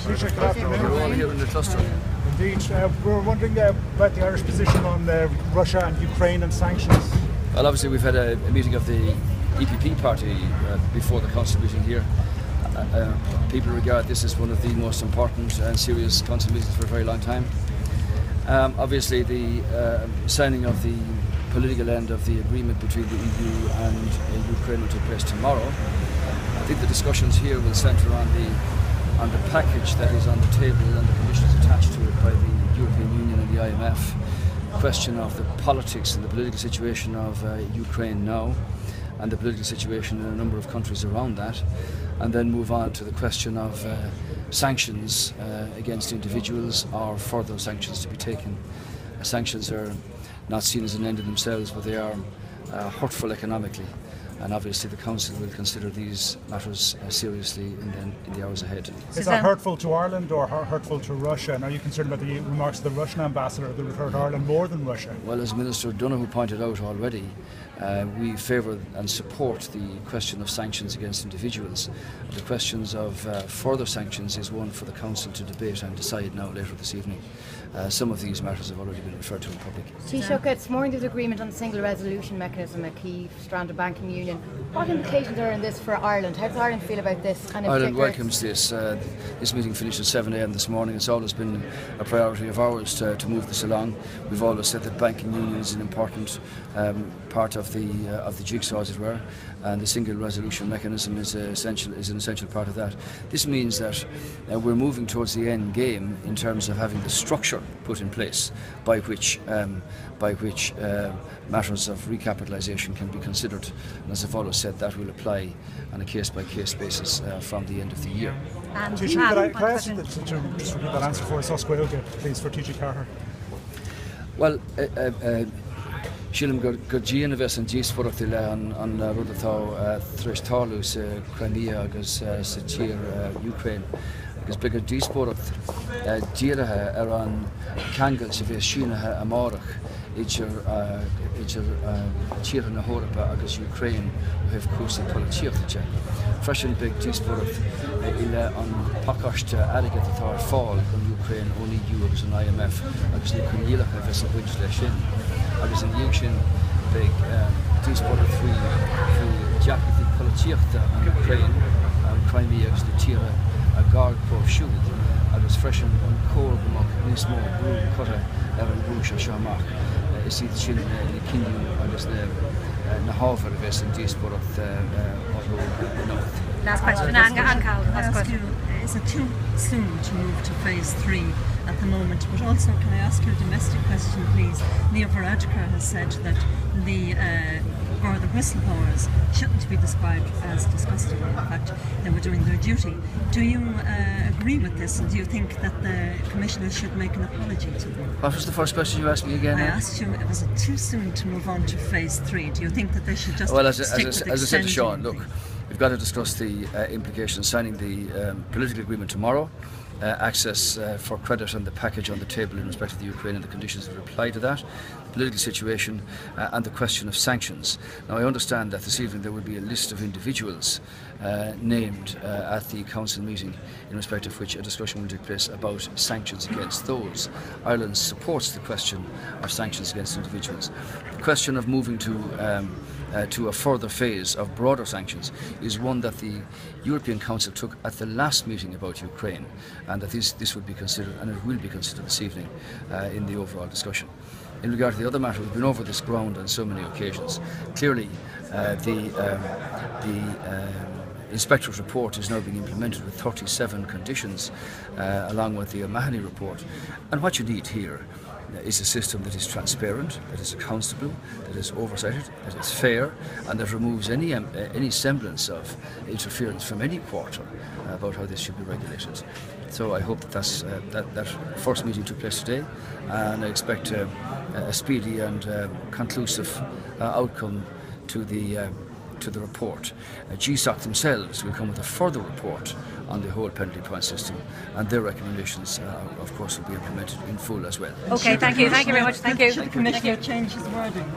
Taoiseach, good afternoon. You're all here in the cluster. Indeed. We were wondering about the Irish position on Russia and Ukraine and sanctions. Well, obviously we've had a meeting of the EPP party before the council meeting here. People regard this as one of the most important and serious council meetings for a very long time. Obviously the signing of the political end of the agreement between the EU and Ukraine will take place tomorrow. I think the discussions here will centre on the package that is on the table and the conditions attached to it by the European Union and the IMF. The question of the politics and the political situation of Ukraine now, and the political situation in a number of countries around that, and then move on to the question of sanctions against individuals or further sanctions to be taken. Sanctions are not seen as an end in themselves, but they are hurtful economically, and obviously the Council will consider these matters seriously in the hours ahead. Is that hurtful to Ireland or hurtful to Russia? And are you concerned about the remarks of the Russian ambassador that would hurt Ireland more than Russia? Well, as Minister Donoghue pointed out already, we favour and support the question of sanctions against individuals. The questions of further sanctions is one for the Council to debate and decide now later this evening. Some of these matters have already been referred to in public. Taoiseach, this morning there was agreement on the single resolution mechanism, a key strand of banking union. What implications are in this for Ireland? How does Ireland feel about this? And Ireland welcomes this. This meeting finished at 7 a.m. this morning. It's always been a priority of ours to move this along. We've always said that banking union is an important part of the jigsaw, as it were, and the single resolution mechanism is an essential part of that. This means that we're moving towards the end game in terms of having the structure put in place by which matters of recapitalisation can be considered. And as I've always said, that will apply on a case-by-case basis from the end of the year. And could I ask you to just repeat that answer for us, Osqueilge, please, for TG Carter? Well, Sílim gur díana bheits an díospóireacht le an rud atá threashtáilú sa Crimea agus sa tír Ukraine. Agus beag díospóireacht díirithe ar an ceangail sa bheith siúnathe amárach idir tír na Eorpa agus Ukraine ó hibh cúsa políochtaide. Freisin beag díospóireacht ile an pacáiste airgid atá ar fáil chun Ukraine ón EU agus an IMF agus le cúnílacha bheits a buid le sin. Agus an dhéag sin beag díospóireacht faoi deachtaí políochta an Ukraine, an Crimea agus na tíre a gard próbhsiúd, agus freisin an cóir gomach níos mó brú coithe ar an brú seo amach. Is iad sin na cinniú agus na hábhar a bheits an díospóireacht orthu North. Last question, last question. Is it too soon to move to phase 3 at the moment? But also, can I ask you a domestic question, please? Leo Varadkar has said that the whistleblowers shouldn't be described as disgusting. In fact, they were doing their duty. Do you agree with this, and do you think that the commissioners should make an apology to them? What was the first question you asked me again? I asked you, was it too soon to move on to phase 3? Do you think that they should just stick with as I said to Sean, look, we've got to discuss the implications signing the political agreement tomorrow, access for credit and the package on the table in respect of the Ukraine and the conditions that apply to that, the political situation and the question of sanctions. Now I understand that this evening there will be a list of individuals named at the council meeting in respect of which a discussion will take place about sanctions against those. Ireland supports the question of sanctions against individuals. The question of moving to a further phase of broader sanctions is one that the European Council took at the last meeting about Ukraine, and that this would be considered, and it will be considered this evening in the overall discussion. In regard to the other matter, we've been over this ground on so many occasions. Clearly, the Inspectorate report is now being implemented with 37 conditions, along with the O'Mahony report. And what you need here is a system that is transparent, that is accountable, that is oversighted, that is fair, and that removes any semblance of interference from any quarter about how this should be regulated. So I hope that first meeting took place today, and I expect a speedy and conclusive outcome to the report. GSOC themselves will come with a further report on the whole penalty point system, and their recommendations, of course, will be implemented in full as well. Okay, thank you very much. Thank you. Should the Commissioner change his wording?